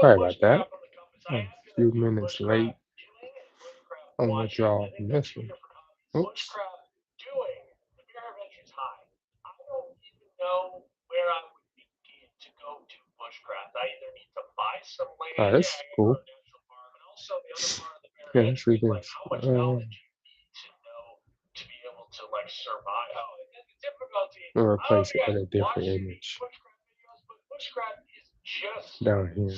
Sorry about that. A few minutes late on the draw from this one. Oops. Oh, this is cool. Yeah, let's see this. I'll replace it with a different image down here.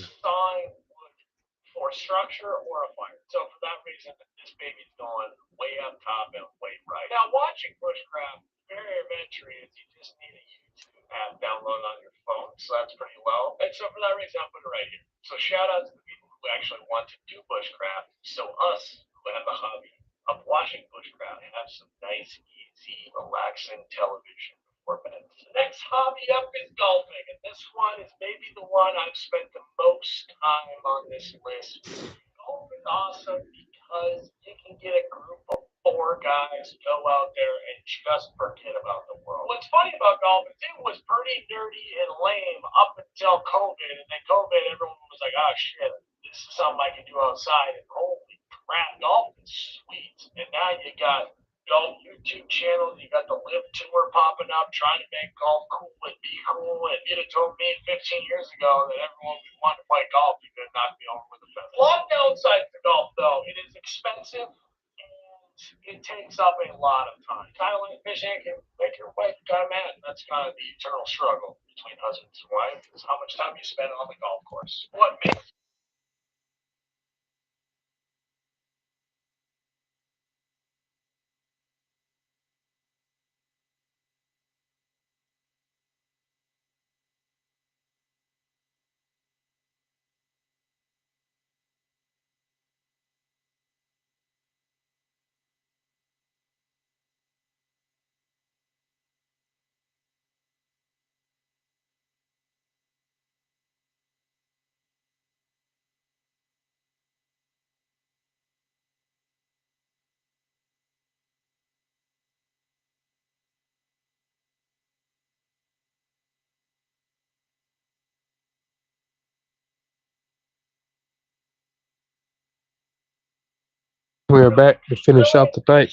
We're back to finish out the night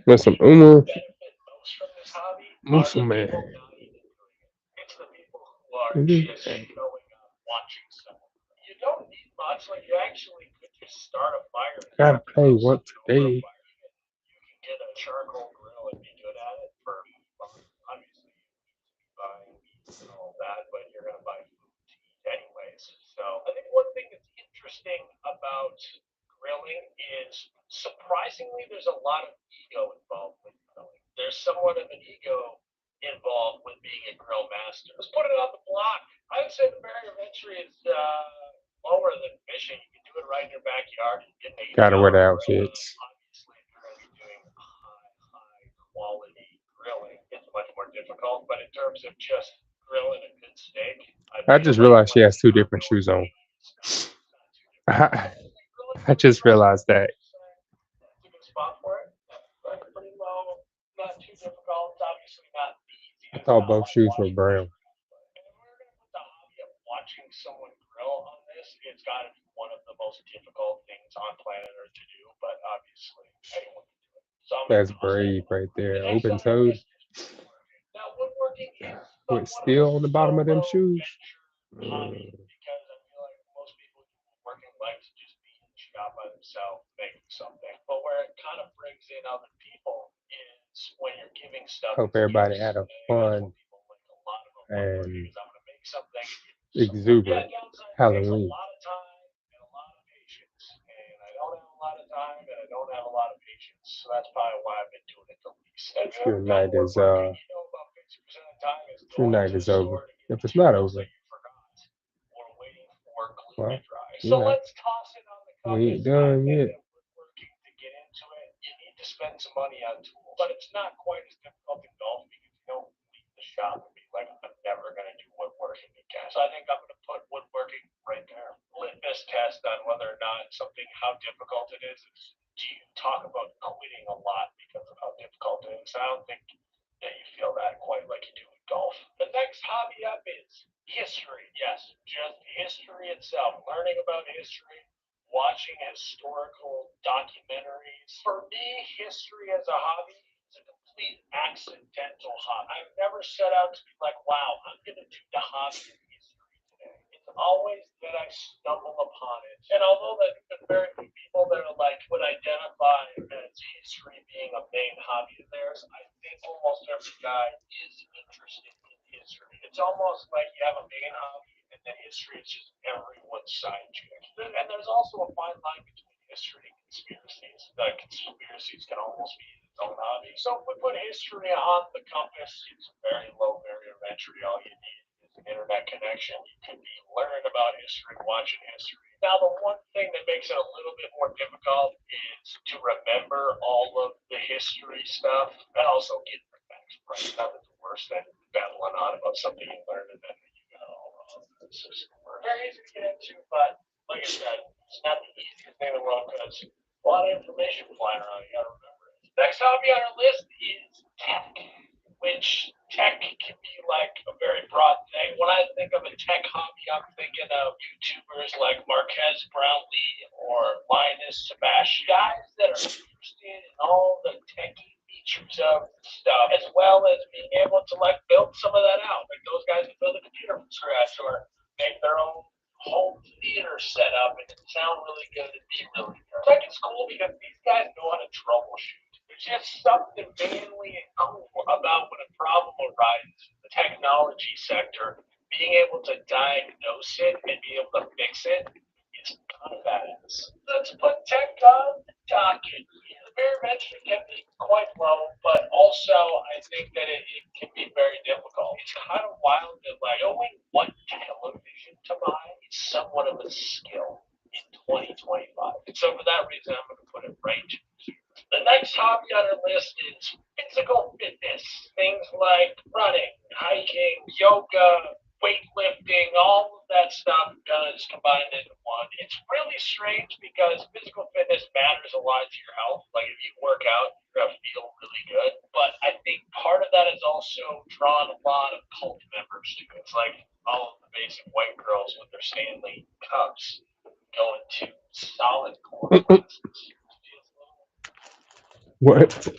with some Musume. Gotta play once a day. Gotta wear the outfits. I just realized she has two different shoes on. I, I just realized that. I thought both shoes were brown. That's brave right there. Open toed with steel on the bottom of them shoes. Mm. Hope everybody had a fun and exuberant Halloween. Your night is your night is over. If it's not over, well, you know, we ain't done yet. What?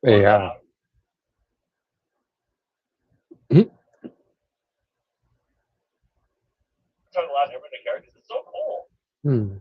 AI. Mhm. Hmm.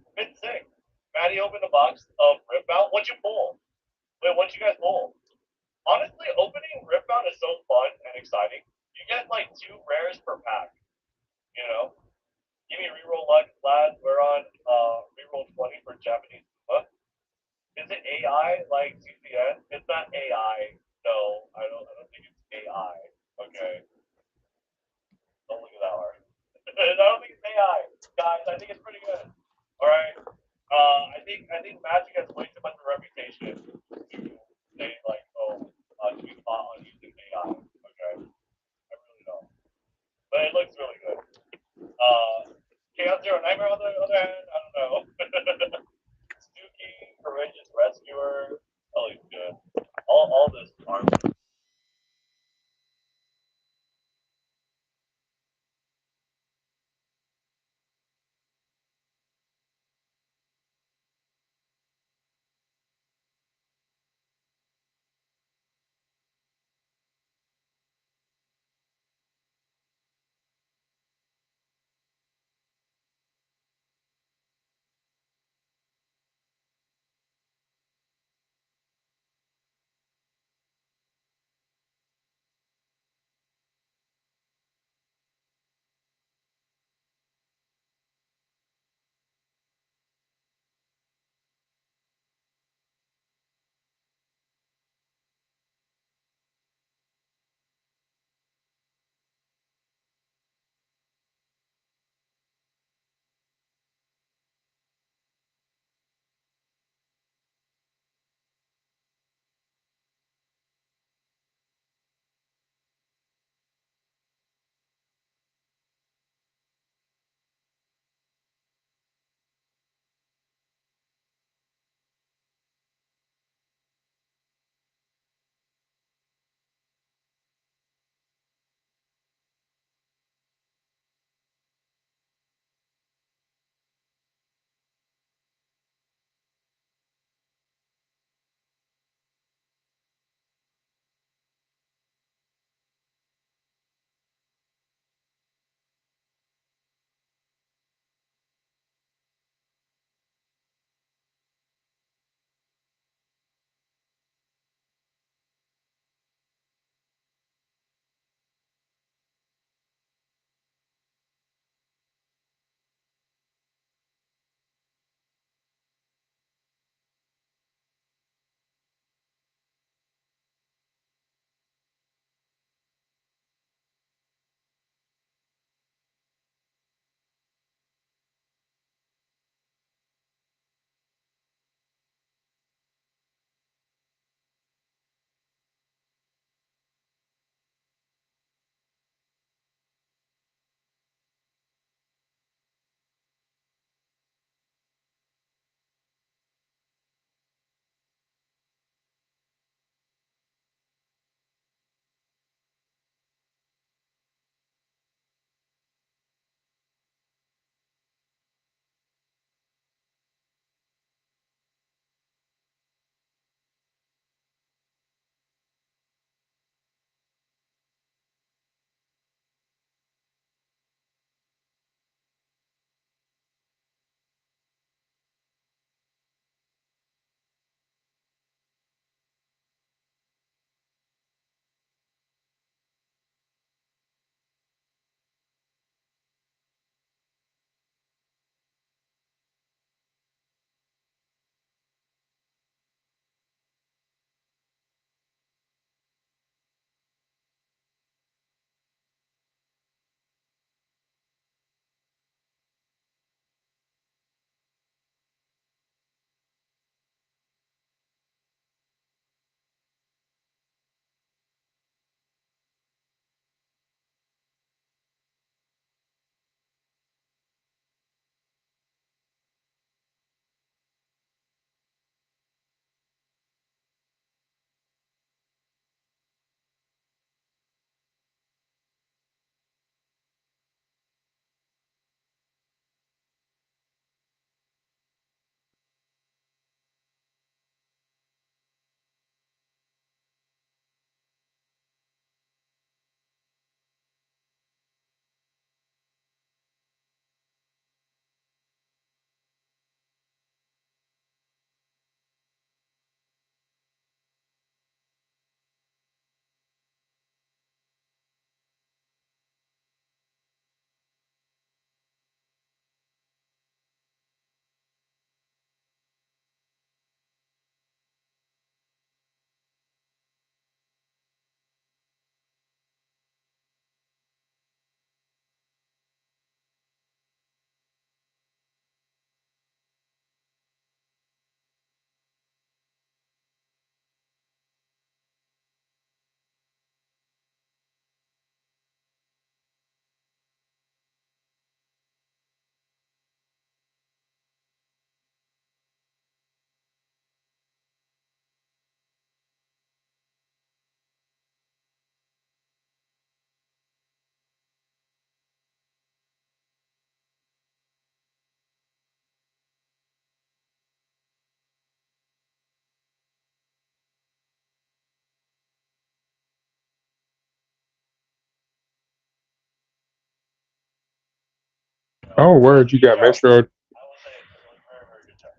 Oh, word, you got Metro,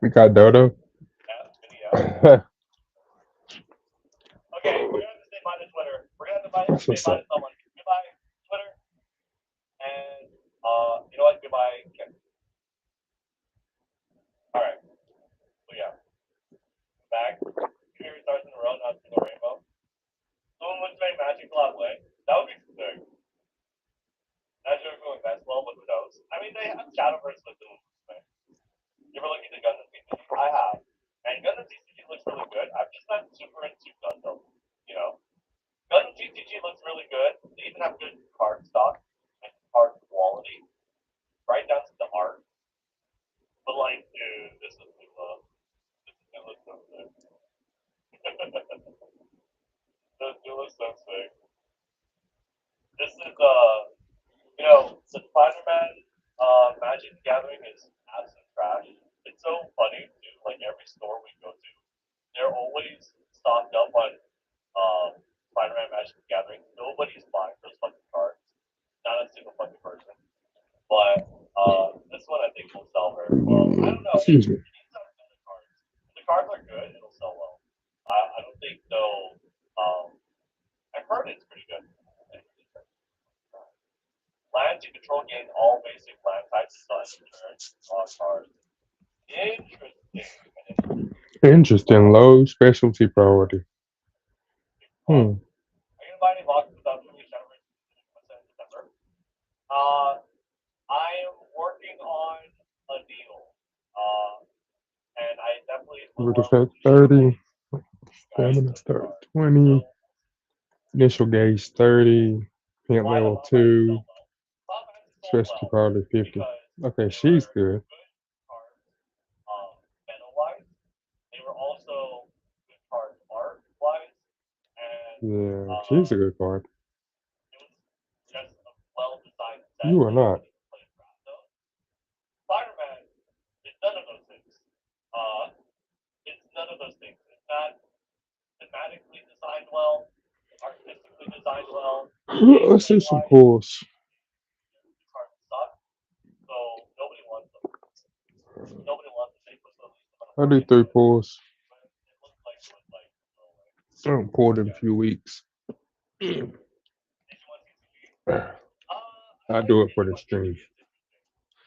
you got Dodo. That's what's up. Excuse me. Interesting. Low specialty priority. Hmm. With defense 30, stamina start 20, initial gauge 30, pant level 2, specialty priority 50. Okay, she's good. Yeah, she's a good card. You are not. Let's do some pulls. I'll do 3 pulls. I haven't pulled in a few weeks. I do it for the stream.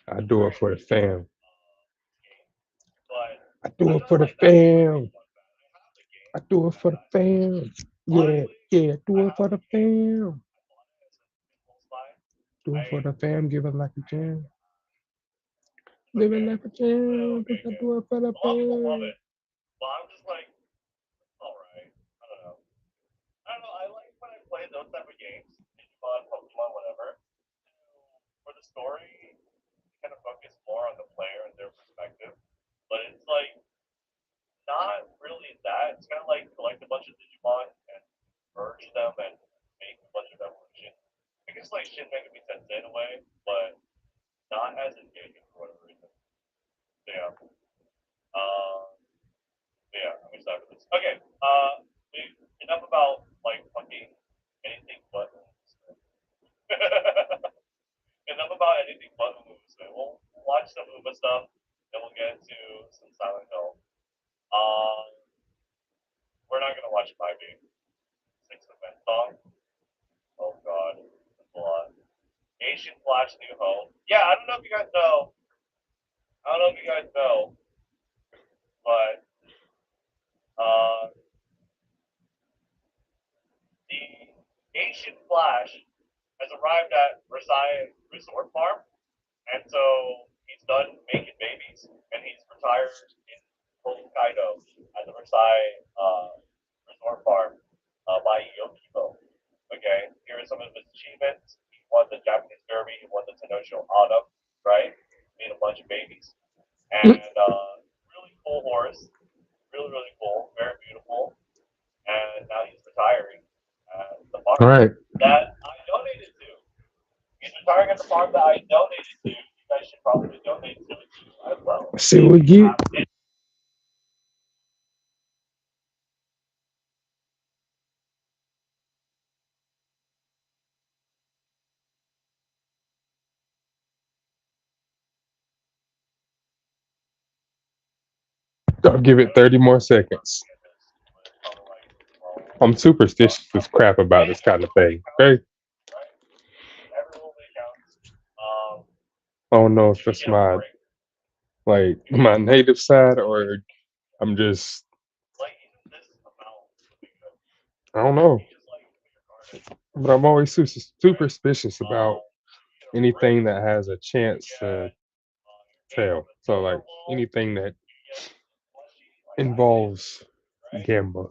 I do it for the fam. I do it for the fam. I do it for the fam. Yeah, yeah, do it for the fam. Do it for the fam. Give it like a jam. Live it like a jam. Cause I do it for the fam. All right. See what we get. I'll give it 30 more seconds. I'm superstitious as crap about this kind of thing. Okay, I don't know if it's my native side or I'm just I don't know, but I'm always superstitious about anything that has a chance to tell. So like anything that involves gambling.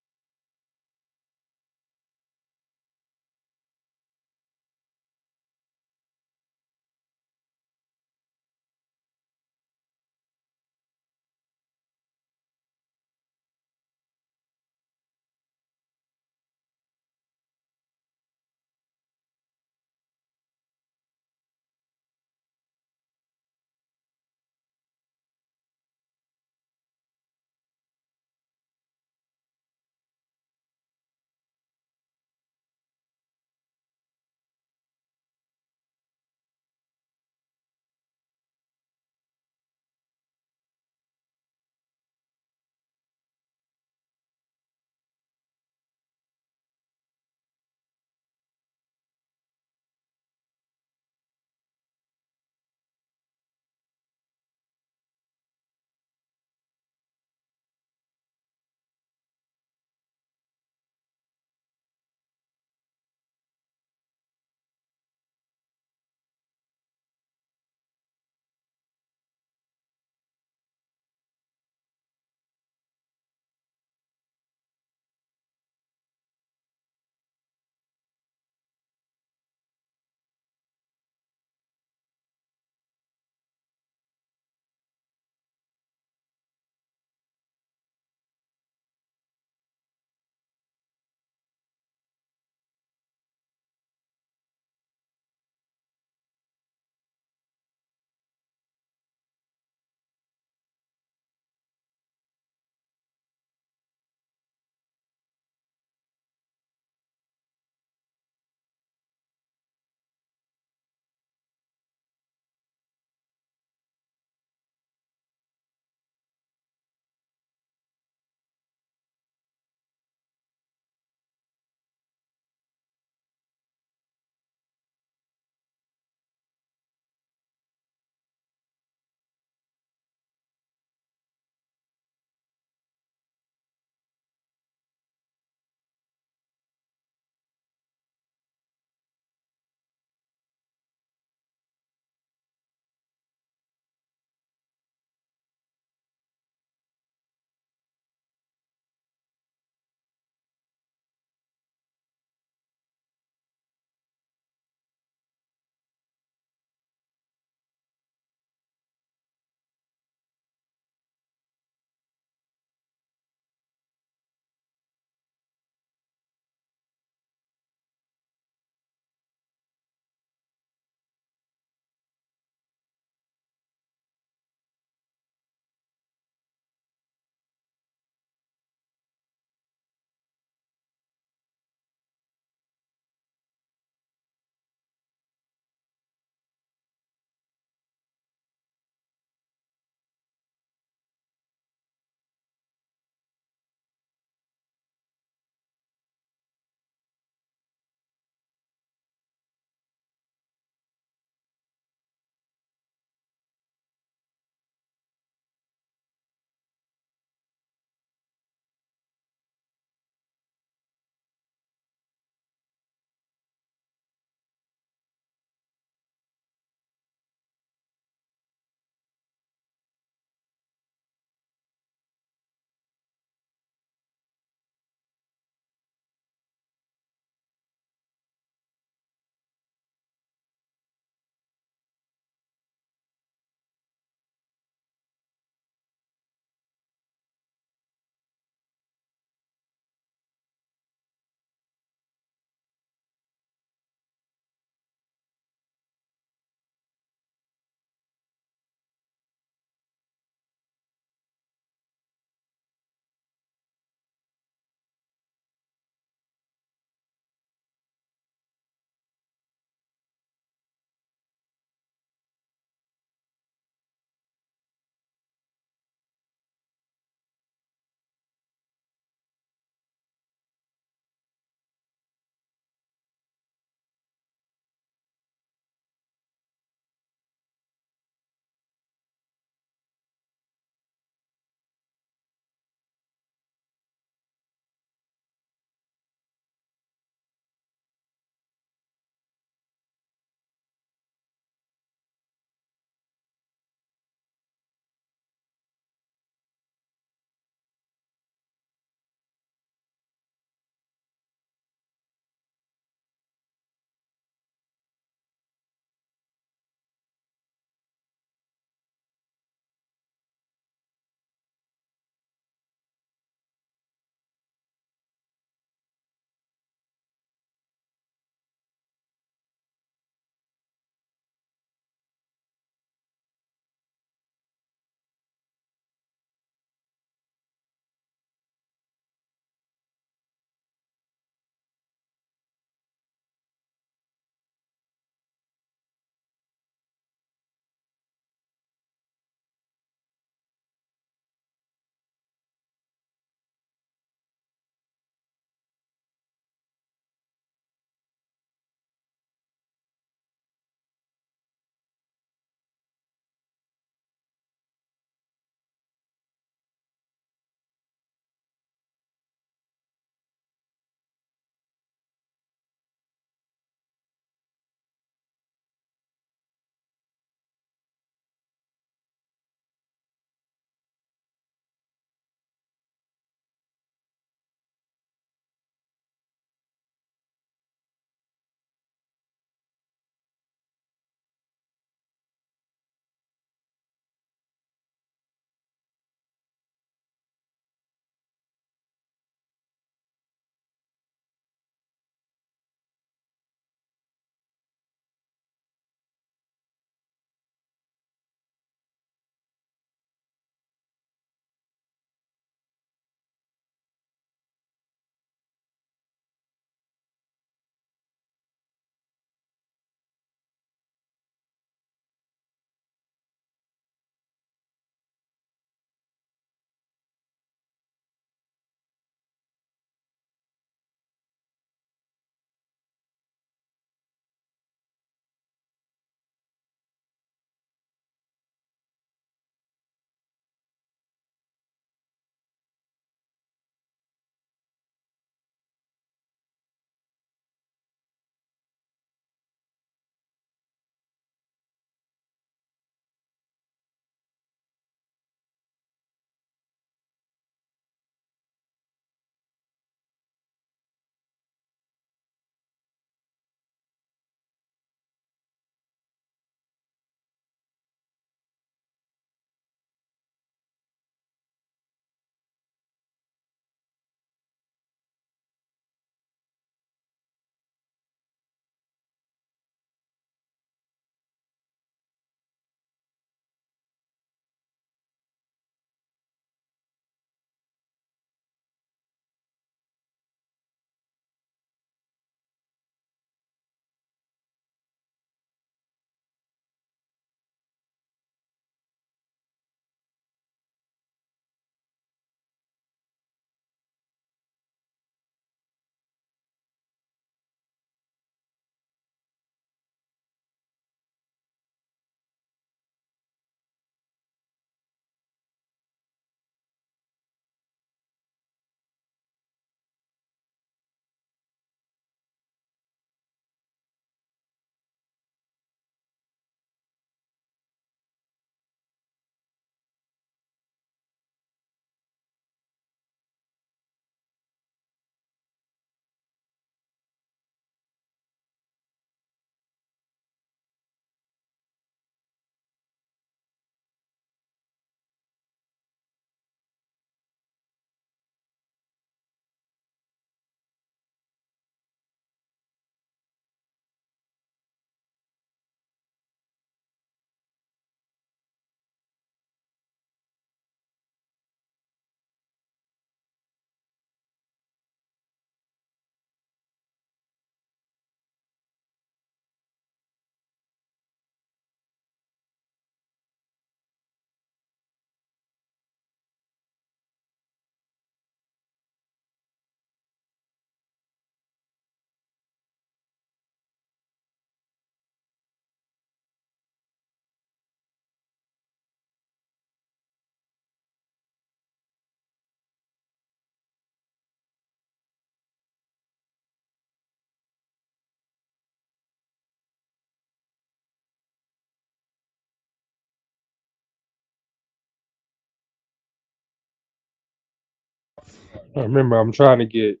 I remember I'm trying to get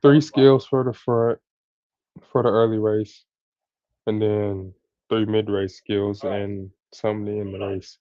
3 skills for the front for the early race, and then 3 mid-race skills and some in the race.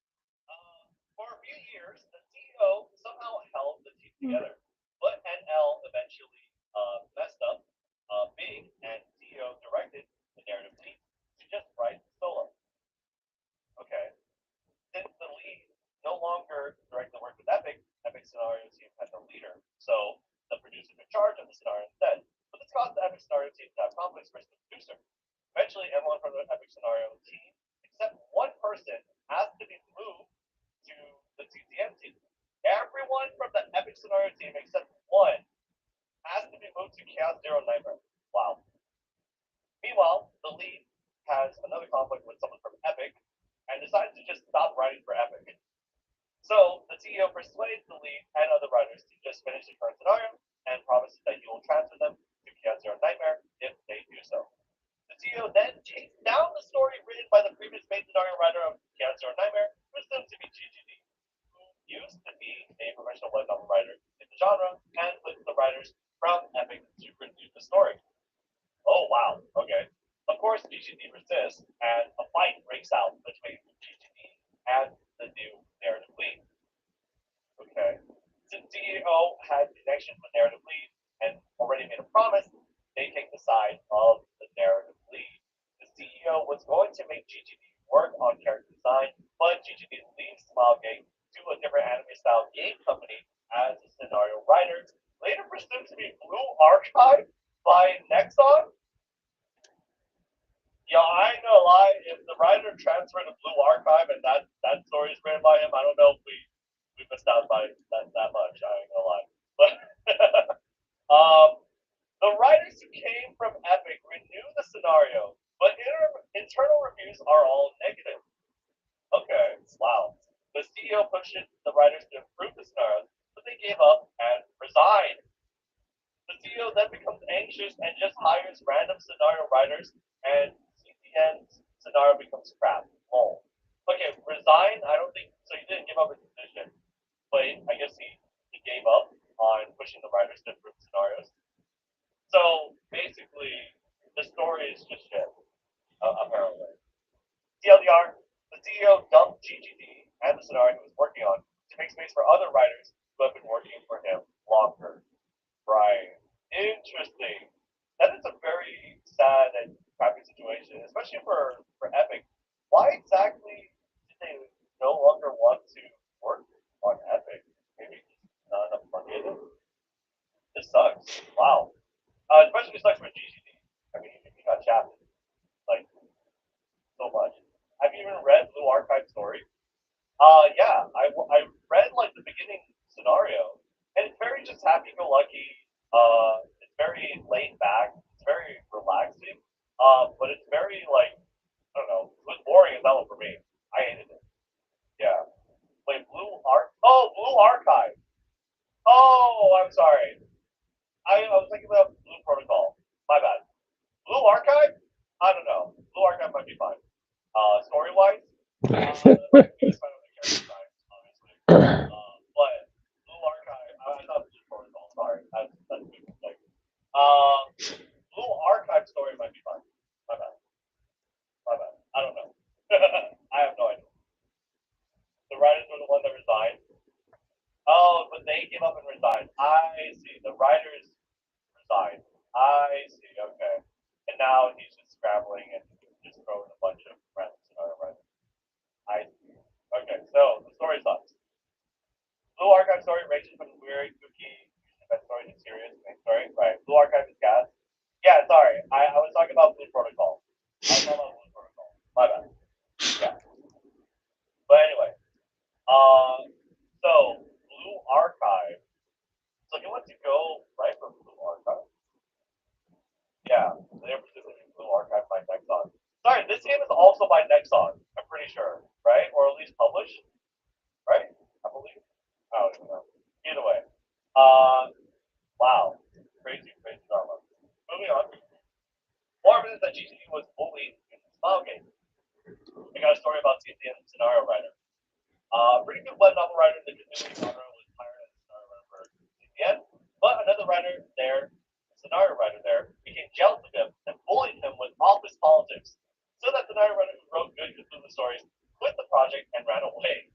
Another writer there, scenario writer there, became jealous of him and bullied him with office politics. So that scenario writer who wrote good Cthulhu stories quit the project and ran away.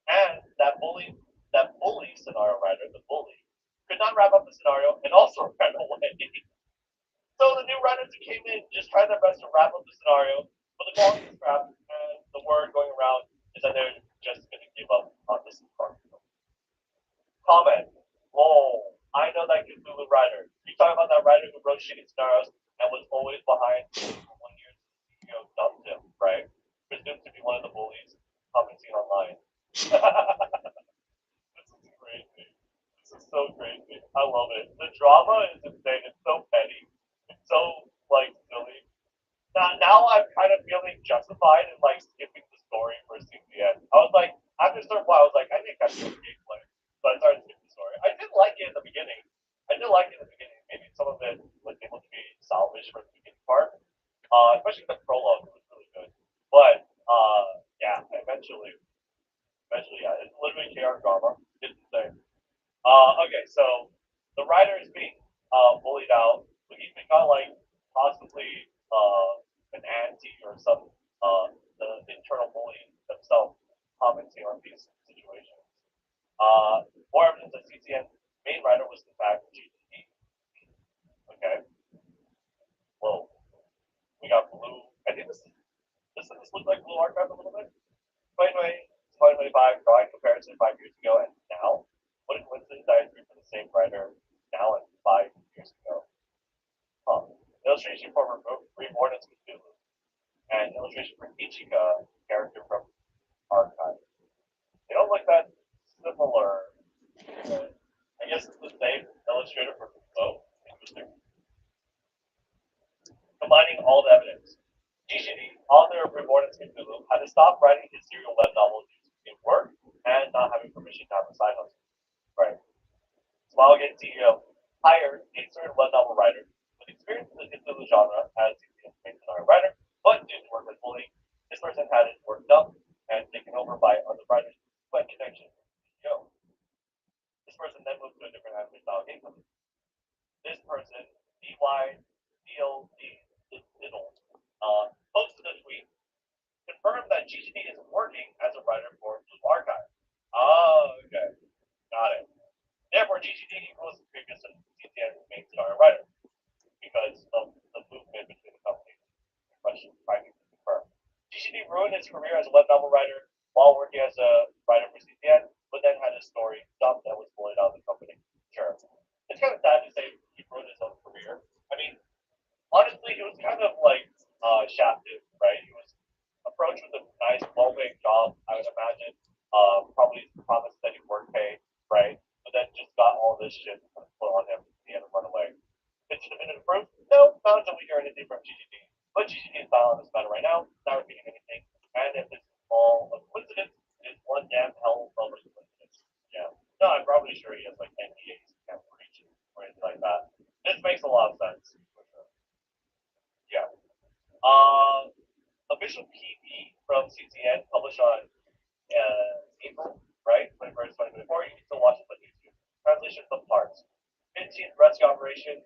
And that bully scenario writer, the bully, could not wrap up the scenario and also ran away. So the new writers who came in just tried their best to wrap up the scenario, but the quality was crap, and the word going around is that they're just going to give up on this part. Comment. Lol. I know that Cthulhu writer. You talking about that writer who wrote shitty scenarios and was always behind for 1 year since the CEO dumped him, right? Presumed to be one of the bullies commenting online. This is crazy. This is so crazy. I love it. The drama is insane. It's so petty. It's so like silly. Now I'm kind of feeling justified in like skipping the story for seeing the end. I was like, after a certain point, I was like, I think I should gameplay. So I started skipping the story. I did like it in the beginning. I did like it in the beginning. Maybe some of it was able to be salvaged from the beginning part. Especially the prologue was really good. But yeah, eventually, yeah, it's literally KR drama. It's insane. Okay, so the writer is being bullied out. So he's become like possibly an anti or some the internal bully themselves commenting on these situations. More evidence that CCN main writer was in fact GTD. Okay, whoa, we got blue. I think this look like blue archive a little bit. 2020, 2025 drawing comparison 5 years ago and now. What a coincidence that I drew for the same writer now and 5 years ago. Huh. Illustration for Reborn as Cthulhu and illustration for Ichika, character from Archive. They don't look that similar. I guess it's the same illustrator for both. Interesting. Combining all the evidence. GCD, author of Reborn as Cthulhu, had to stop writing his serial web novel due to in work and not having permission to have a side hustle. Right. Smilegate CEO hired a certain web novel writer with experience in the Cthulhu genre as a main writer, but due to work with bullying, this person had his work dumped and taken over by other writers who had connections with the CEO. This person then moved to a different anime style game company. This person, DYDLD Diddle, posted a tweet confirmed that GGD is working as a writer for Blue Archive. Oh, okay. Got it. Therefore, GGD equals the previous CTN main star writer because of the movement between the companies. Question trying to confirm. GGD ruined his career as a web novel writer while working as a writer for CTN, but then had his story dumped and was bullied out of the company. Sure. It's kind of sad to say he ruined his own career. I mean, honestly, he was kind of like shafted, right? He was approached with a nice, well-paying job, I would imagine. Probably promised steady work pay, right? But then just got all this shit put on him. He had to run away. It should have been improved. No, not until we hear anything from GGD. But GGD is silent on this matter right now, not repeating anything. And if it's all a coincidence, it's one damn hell of a coincidence. Yeah. No, I'm probably sure he has like NDAs he can't breach or anything like that. This makes a lot of sense. For sure. Yeah. Official PV from CCN published on April, right? 21st, 2024. You can still watch it on YouTube. Translation of parts. 15th rescue operation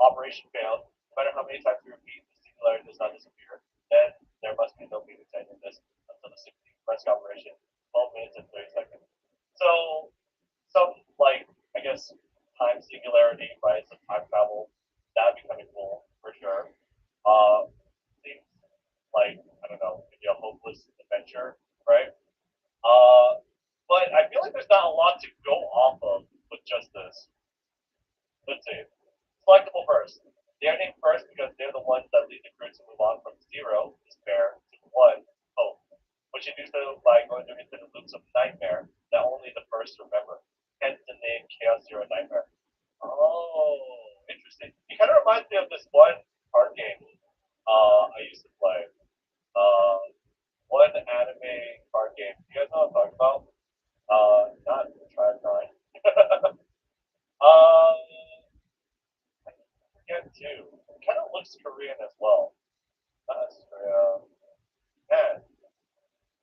failed. No matter how many times we repeat, the singularity does not disappear. Then there must be no meaning to ending this until the 16th rescue operation, 12 minutes and 30 seconds. So, some, like, I guess, time singularity, right? Some time travel. That'd be kind of cool, for sure. Seems like, I don't know, maybe a hopeless adventure, right? Uh, but I feel like there's not a lot to go off of with just this. Let's see. Selectable first. They are named first because they're the ones that lead the crew to move on from zero, despair, to one, hope, which you do so by going through infinite loops of nightmare that only the first remember. Hence the name Chaos Zero Nightmare. Oh, interesting. It kind of reminds me of this one card game I used to play. Uh, One anime card game. You guys know what I'm talking about? Not Triad 9. uh, I forget too. It kind of looks Korean as well. Not Korea. Man,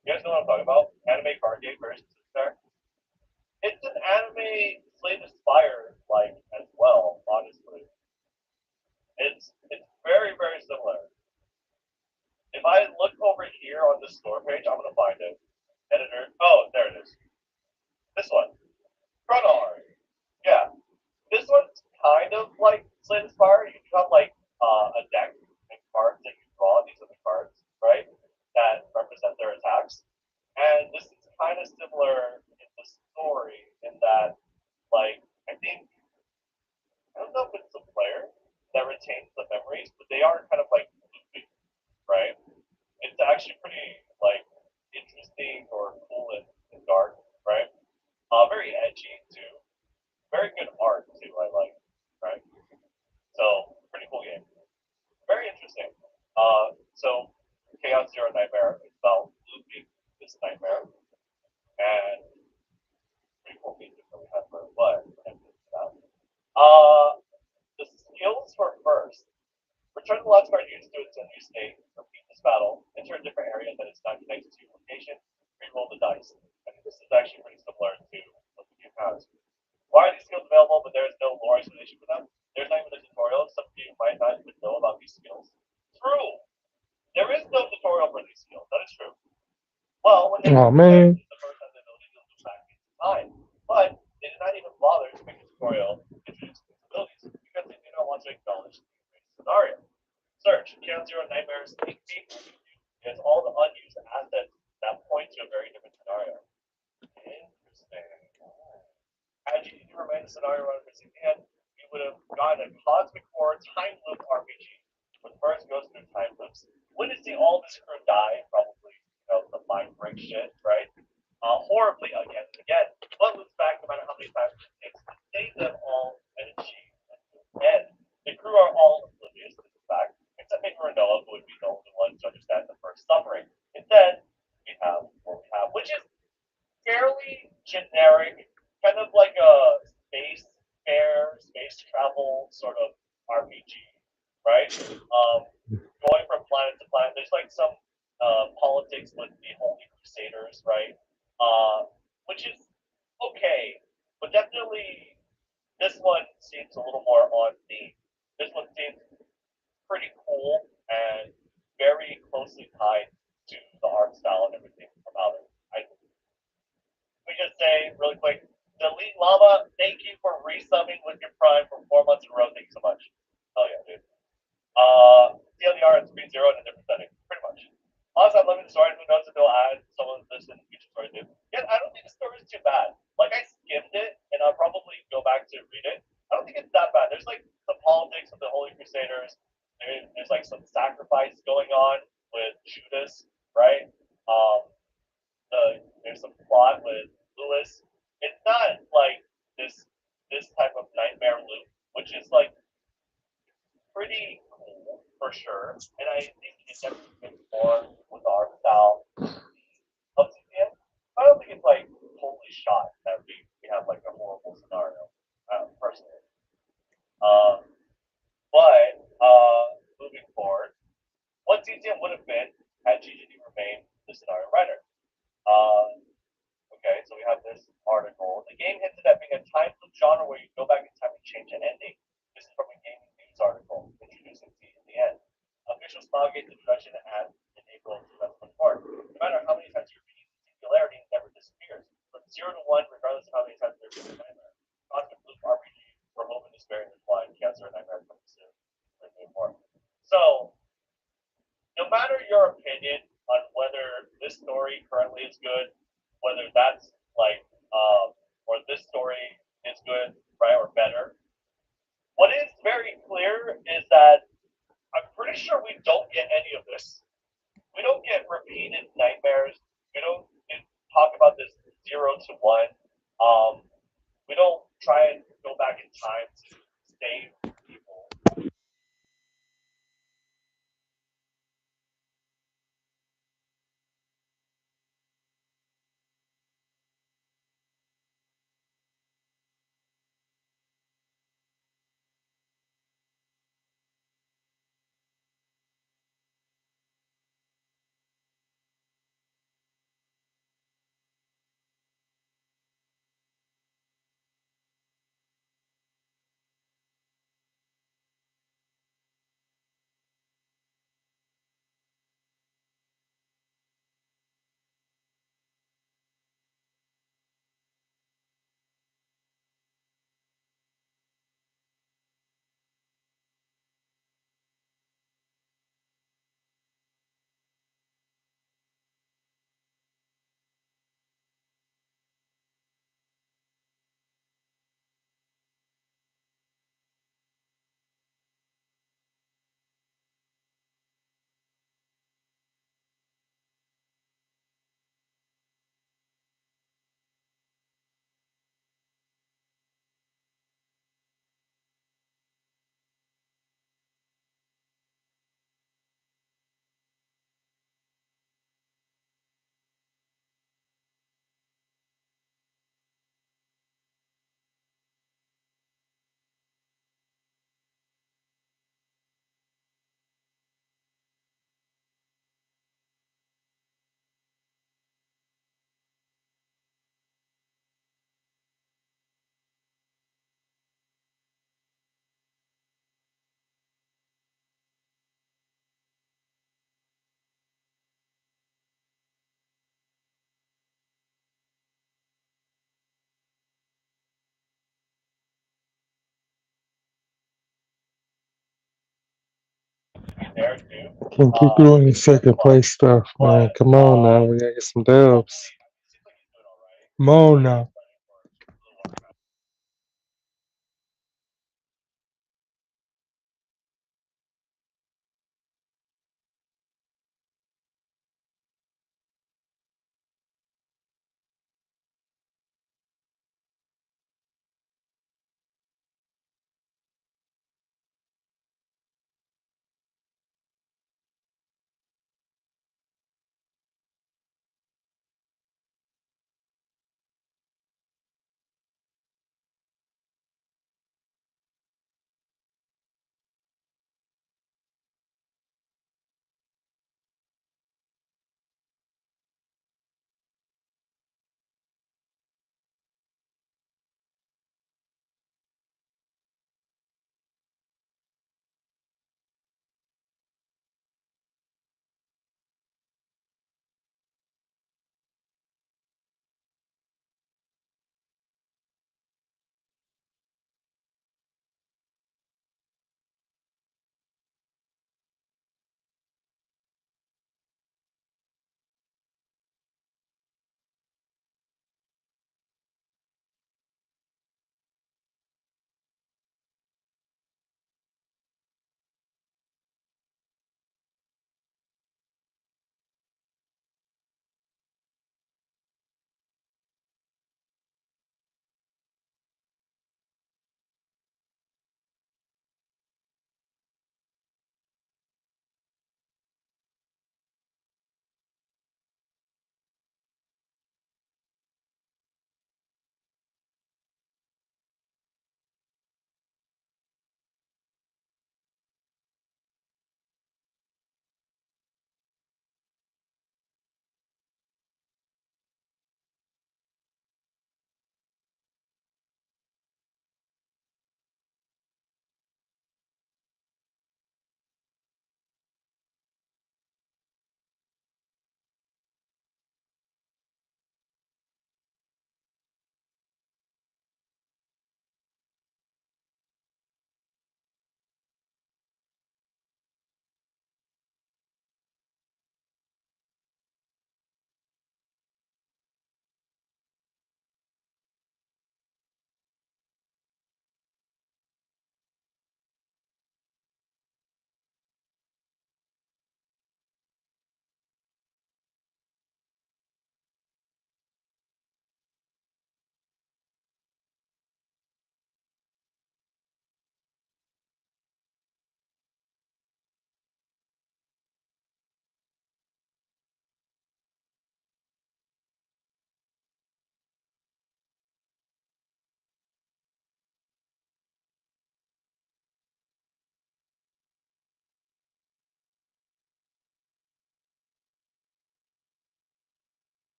you guys know what I'm talking about? Anime card game version there. It's an anime Slay the Spire like over here on this store page. I'm gonna find it. Editor. Oh, there it is. This one. Chronar. Yeah. This one's kind of like Slay the Spire. You have like a deck and cards that you draw. These are the cards, right? That represent their attacks. And this is kind of similar in the story in that, like, I think I don't know if it's the player that retains the memories, but they are kind of like looping, right? It's actually pretty like interesting or cool and dark, right? Very edgy too. Very good art too. I like, right? So pretty cool game. Very interesting. So Chaos Zero Nightmare is about looping this nightmare, and pretty cool music that we have for it. But uh, the skills were first. Return the last card used to its new state. Repeat this battle. Enter a different area that is not connected to your location. Reroll the dice. I think this is actually pretty similar to what the game has. Why are these skills available, but there is no lore explanation for them? There's not even a tutorial. Some of you might not even know about these skills. True. There is no tutorial for these skills. That is true. Well, when they Oh introduced man. this, the first time the ability to loop back into time. But they did not even bother to make a tutorial introducing these abilities because they do not want to acknowledge the scenario. Search Count Zero Nightmares Sneak Peek is all the unused assets that point to a very different scenario. Interesting. Had you remained the scenario runner for CPN, you would have gotten a Cosmic Horror time loop RPG, which first goes through time loops. Witnessing all this crew die, probably, the mind break shit, right? Horribly again and again. But loops back no matter how many times it takes to save them all and achieve. And the crew are all oblivious to this fact, except maybe Renoa, who would be the only one to understand the first suffering. Instead, we have what we have, which is fairly generic, kind of like a space fair, space travel sort of RPG, right? Going from planet to planet. There's like some politics with the Holy Crusaders, right? Which is okay, but definitely this one seems a little more on theme. This one seems pretty cool and very closely tied to the art style and everything about it. We just say really quick, Delete Llama, thank you for resubbing with your Prime for 4 months in a row. Thank you so much. Oh yeah, dude. TLDR is 3-0 in a different setting, pretty much. Honestly, I'm loving the story. Who knows if they'll add some of this in the future story too. Yeah, I don't think the story is too bad. Like I skimmed it, and I'll probably go back to read it. I don't think it's that bad. There's like some politics of the Holy Crusaders. There's like some sacrifice going on with Judas, right? Um, there's some plot with Lewis. It's not like this type of nightmare loop, which is like pretty cool for sure. And I think it definitely fits more with our style of CPM. I don't think it's like totally shot that we have like a horrible scenario, personally. Um, but moving forward, what CPM would have been had GGD remained the scenario writer? Uh, Okay, so we have this article. The game hinted at being a time loop genre where you go back in time and change an ending. This is from a gaming news article introducing T in the end. Official Smilegate introduction at in April 2024. No matter how many times you repeat the singularity, it never disappears. From 0 to 1, regardless of how many times you repeat the nightmare. Cosmic Loop RPG for Hope and Despair and Blind Cancer and Nightmare coming soon. More. So, no matter your opinion on whether this story currently is good, whether that's like, or this story is good, right, or better, what is very clear is that I'm pretty sure we don't get any of this. We don't get repeated nightmares. We don't talk about this 0 to 1. Um, we don't try and go back in time to save people. there too. Can't keep doing this second place stuff, man. But Come on now, we gotta get some dubs. it seems like he's doing all right. Come on now. Running for the water guy.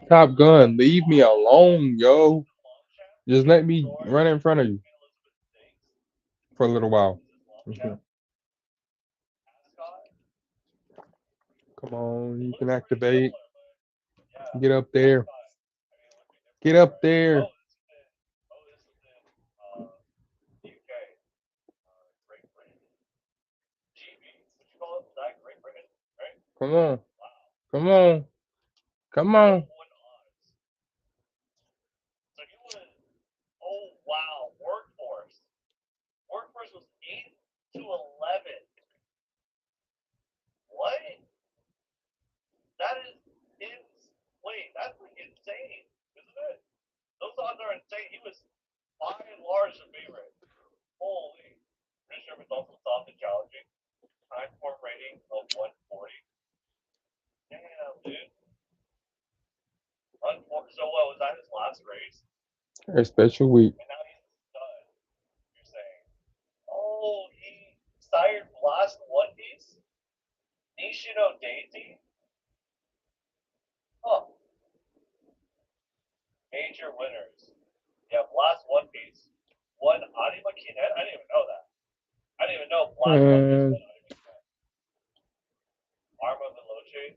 Top Gun, leave me alone, yo. the long shaft Just let with me George run in front of and you Queen Elizabeth II. for a little while. Is this long Mhm. shaft? Ascot? Come on, It you can looks pretty activate. similar, but yeah, Get up there. Ascot. I mean, it would be Get different, up right? there. This is in the UK, Great Britain. GB, what you call it? Was that Great Britain, right? Come on. Wow. Come on. Come on. 1-1 odds. So he was, oh wow, workforce. Workforce was 8-11. What? That is wait, that's like insane, isn't it? Those odds are insane. He was by and large the favorite. Holy. Pretty sure it's also soft and challenging. Time form rating of 140. Damn, dude. So what was that his last race? A special week. And now he's a stud. You're saying, oh, he sired Blast One Piece, Nishino Daisy. Huh. Major winners. Yeah, Blast One Piece. One Anima Kinet. I didn't even know that. I didn't even know Blast One Piece And won Anima Kinet. Arma Veloce,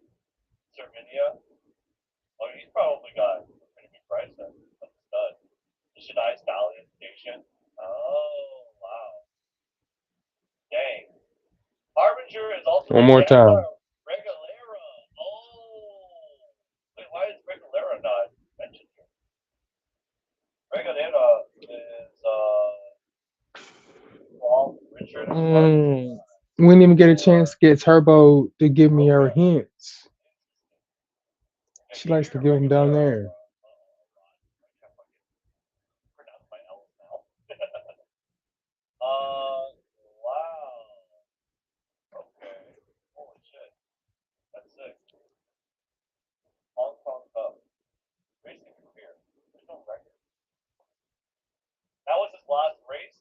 Serminia. Oh, he's probably got a pretty good price then. That's a stud. Shadai Stallion Station. Oh, wow. Dang. Harbinger is also one the more time. Jaguar Regalera. Oh. Wait, why is Regalera not mentioned here? Regalera is Paul, Richard, and Clark. We didn't even get a Or chance to get Turbo to give me her Roadrunner. hints. Yeah, She likes to Kira give them down Regalera. there. I can't fucking pronounce my L's now. Wow. Okay. Holy shit. That's sick. Hong Kong Cup. Racing career. There's no record. That was his last race.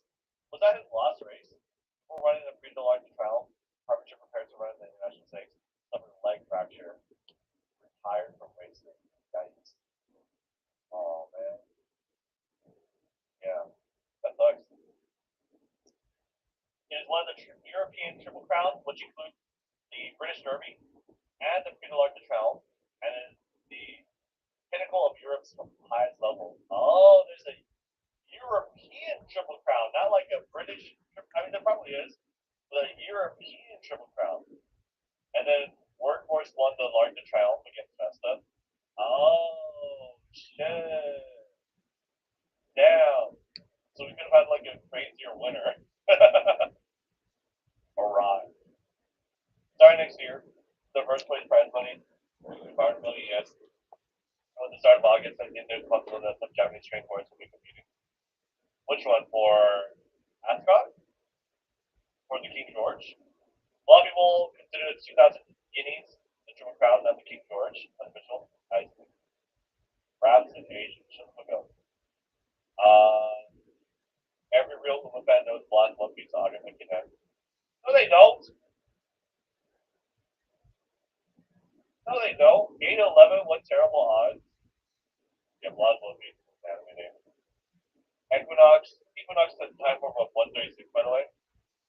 Was that his last race? Before running the Prix de l'Arc de Triomphe, Harbinger prepared to run the International Stakes. Suffered a leg fracture. Retired from racing. Yikes. Oh man. Yeah. That sucks. It is one of the European Triple Crowns, which includes the British Derby and the Prix de l'Arc de Triomphe, and is the pinnacle of Europe's highest level. Oh, there's a European Triple Crown, not like a British. I mean, there probably is, but a European Triple Crown. And then Workhorse won the L'Arc de Triomphe against Vesta. Oh shit! Damn. So we could have had like a crazier winner. Alright. Starting next year, the first place prize money, 500 million yes. At the start of August, I think there's a possibility that some Japanese train horse will be competing. Which one? For Ascot? For the King George? A lot of people consider the 2000 guineas the Triple Crown, not the King George, unofficial. I think. Perhaps in Asian, shouldn't look up. Every real Uma fan knows Blast One Piece Autumn and Connect. No, they don't. No, they don't. 8-11, what terrible odds. Yeah, Blast One Piece is an anime name. Equinox has time form of 136, by the way.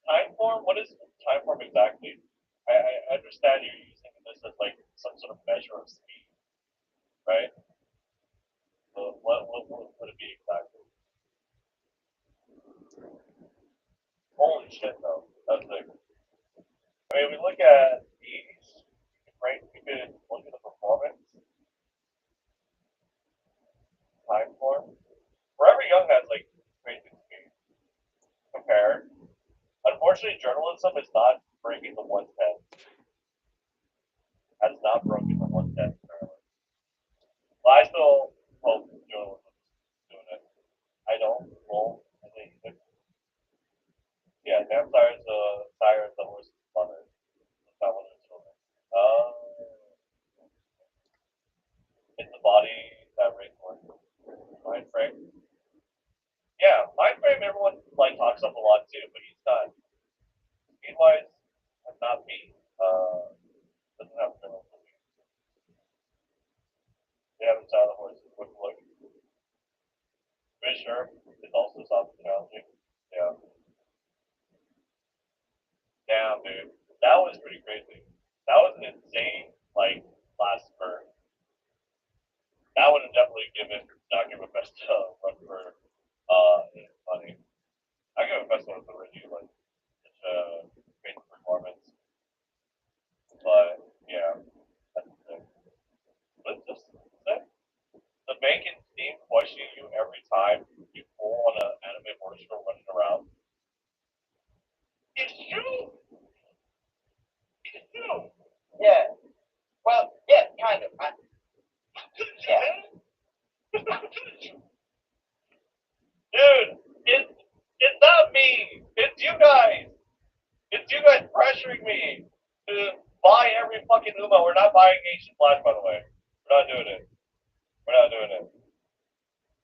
Time form? What is time form exactly? I understand you're using this as like some sort of measure of speed, right? So what would it be exactly? Holy shit, though. That's like, I mean, we look at these, right? We could look at the performance, time form. Forever Young has like crazy speed compared. Unfortunately, journalism is not breaking the 110. Has not broken the 110 currently. But I still hope journalism is doing it. I don't. Well, I think yeah, Damn Sire is the horse's mother. It's not one of his children. Uh, it's the body that raised one. Mind frame. Yeah, mind frame. Everyone like talks up a lot too, but he's not. Speed wise, not me. Doesn't have journalism. They haven't pressure is also something challenging. Yeah. Damn, dude. That was pretty crazy. That was an insane, like, last spurt. That would have definitely given not given best run for money. I give it best one for Reggie, like such a great performance. But yeah, that's the thing. Let's just say the bacon theme questioning you every time you pull on an anime horse for running around. It's true. It's true. Yeah. Well, yeah, kind of. Yeah. Dude, it's not me. It's you guys. It's you guys pressuring me to buy every fucking Uma. We're not buying Asian Flash, by the way. We're not doing it. We're not doing it.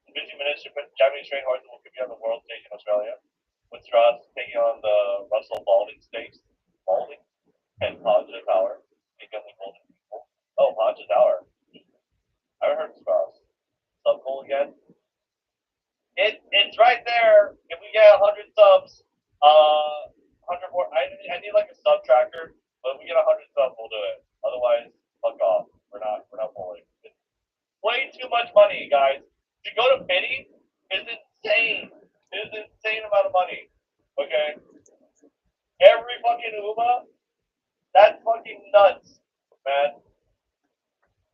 In 50 minutes, Japanese trained horses will compete on the world stage in Australia, with Strauss taking on the Russell Balding Stakes. Balding? And Positive Tower. Taking on the Golden People. Oh, Positive Tower. I haven't heard of Strauss. Sub goal again? It's right there. If we get 100 subs, 100 more. I need like a sub tracker, but if we get 100 subs, we'll do it. Otherwise, fuck off. We're not pulling. It's way too much money, guys. To go to Biddy is insane. It is an insane amount of money. Okay, every fucking Uma, that's fucking nuts, man.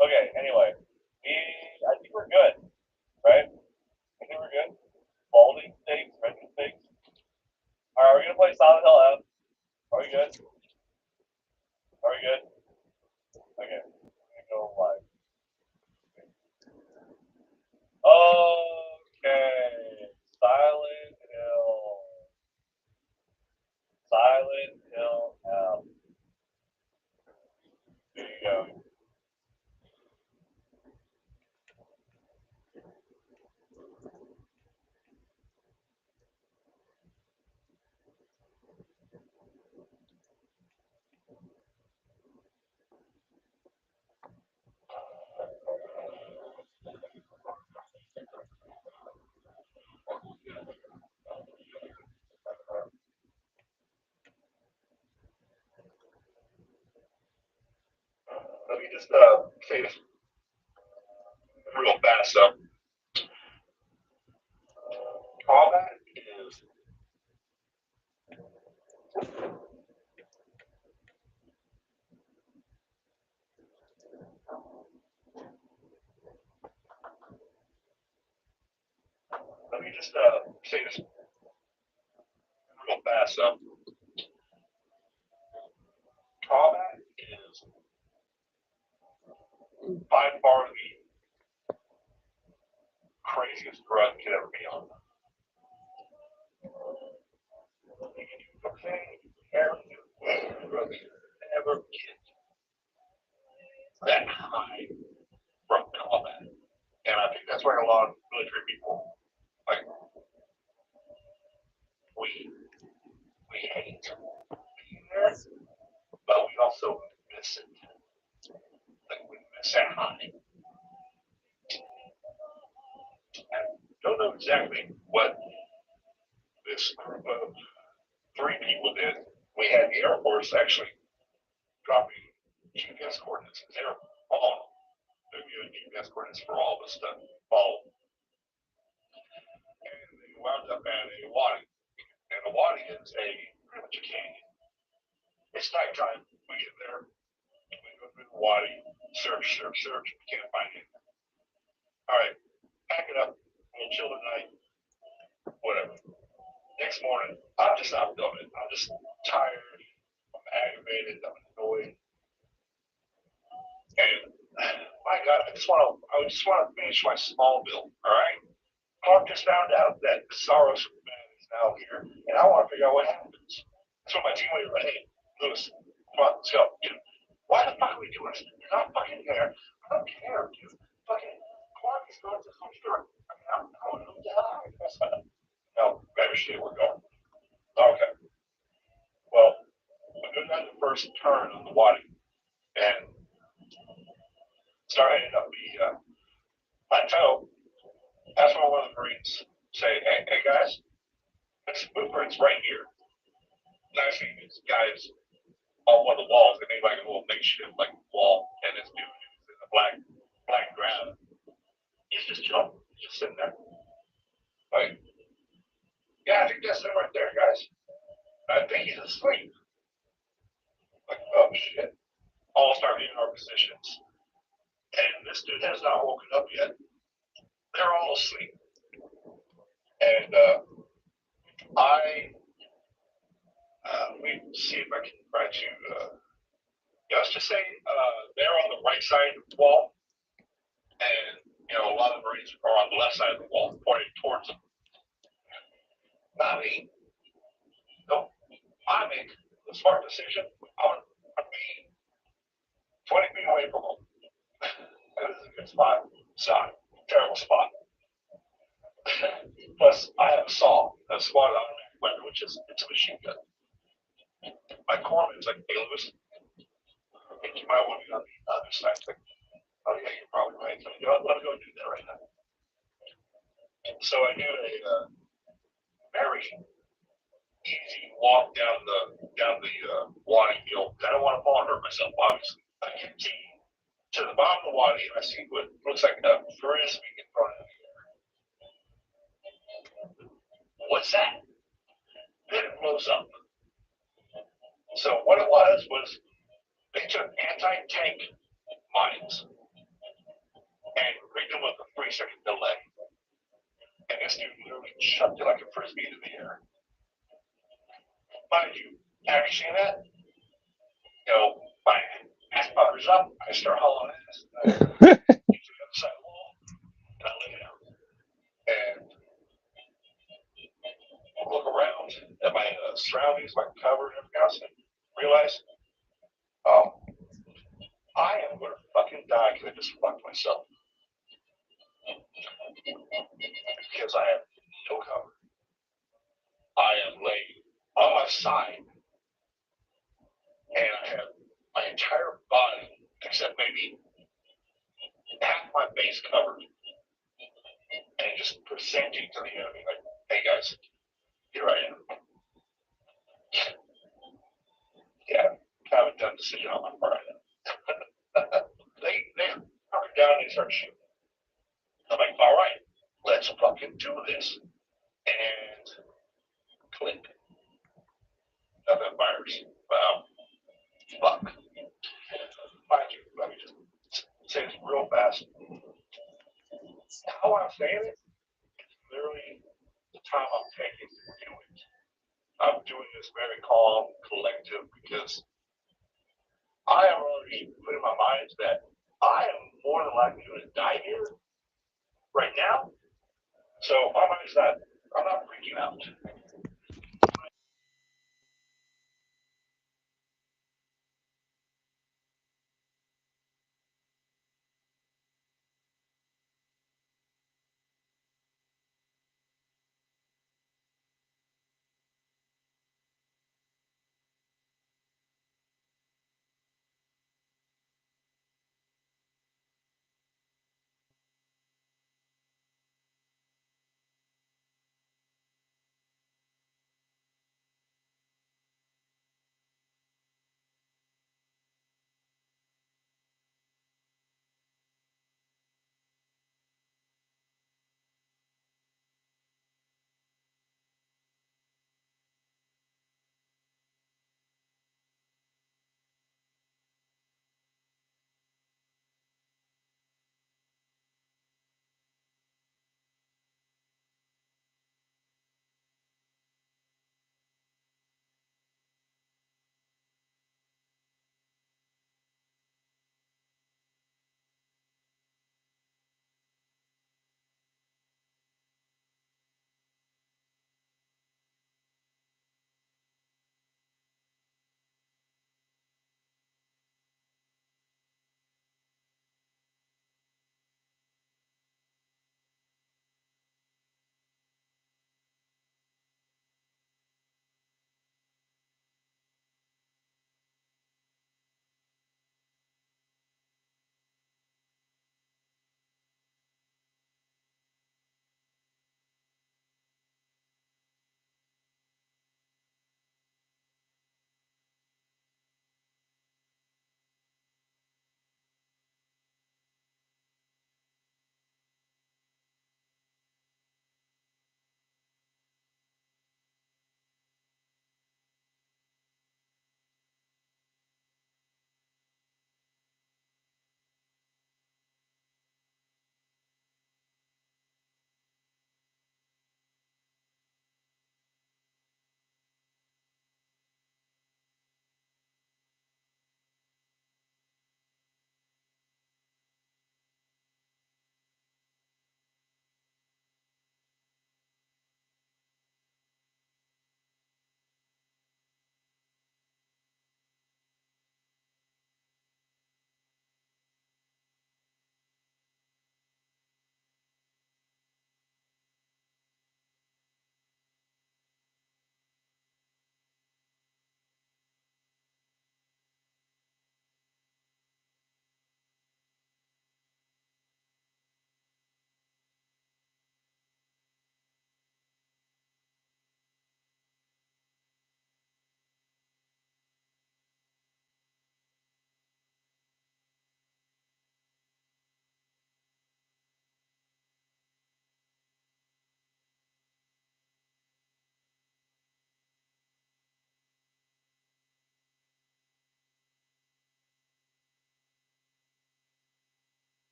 Okay, anyway, I think we're good, right? I think we're good. Balding stakes, Reggie stakes. Alright, we're gonna play Silent Hill F. Are we good? Are we good? Okay, I'm gonna go live. Okay, Silent Hill. Silent Hill F. There you go. Let me just say this real fast. So, all that is let me just say this real fast. So, all that is by far the craziest drug you could ever be on. Okay, every drug you ever get that high from combat. And I think that's why a lot of military people like we we hate being there, but we also miss it. Like we miss that high. I don't know exactly what this group of three people did. We had the Air Force actually dropping GPS coordinates in their phone. They're giving GPS coordinates for all this stuff. Follow. And they wound up at a wadi. And the wadi is pretty much a canyon. It's nighttime. We get there. We go through the wadi. Search. We can't find anything. All right. Pack it up. We'll chill tonight. Whatever. Next morning, I'm just not doing it. I'm just tired. I'm aggravated. I'm annoyed. And my God, I just want to finish my small bill. All right. Clark just found out that the Soros man is now here, and I want to figure out what happens. So my team leader, hey, Lewis, come on, let's go. Dude, why the fuck are we doing this? You're not fucking there. I don't care, dude. Fucking Clark is going to some store. I mean, I'm going to die. No, better shit, we're going. Okay. Well, we go down the first turn on the wadi, and start heading up the plateau. That's where one of the Marines say, hey guys, there's blueprints right here. And I see these guys on one of the walls, and they like a little makeshift like wall, and this dude is in the black ground. He's just chilling, just sitting there. Like, yeah, I think that's him right there, guys. I think he's asleep. Like, oh shit. All start getting our positions. And this dude has not woken up yet. They're all asleep. And let me see if I can try to, let's just say they're on the right side of the wall. And, a lot of the Marines are on the left side of the wall, pointing towards them. Not me. No, I make the smart decision. I'm being 20 feet away from them. That is a good spot. It's not a terrible spot. Plus, I have a saw, a squad automatic weapon, which is it's a machine gun. My corpsman's like, hey, Lewis, I think you might want to be on the other side. Like, oh yeah, you're probably right. Let me go do that right now. So I do a very easy walk down the wadi field. I don't want to fall and hurt myself, obviously. I get to the bottom of the wadi, and I see what looks like a frisbee in front of me. What's that? Then it blows up. So what it was they took anti-tank mines and rigged them with a 3-second delay. And this dude literally chucked it like a frisbee into the air. Mind you, have you seen that? My ass powder's up, I start hauling ass, get to the other side of the wall, and I lay down. And look around at my surroundings, my cover and everything else, and realize, oh, I am going to fucking die because I just fucked myself. Because I have no cover. I am laying on my side, and I have my entire body, except maybe half my face covered, and just presenting to the enemy, like, hey guys, here I am. Yeah, haven't done decision on my part. They hunker down and they start shooting. I'm like, all right, let's fucking do this. And click. Nothing fires. Wow. Fuck. Mind you, let me just say this real fast. How I'm saying it is literally the time I'm taking to do it. I'm doing this very calm, collective, because I am already putting my mind that I am more than likely going to die here right now. So my mind is not, I'm not freaking out.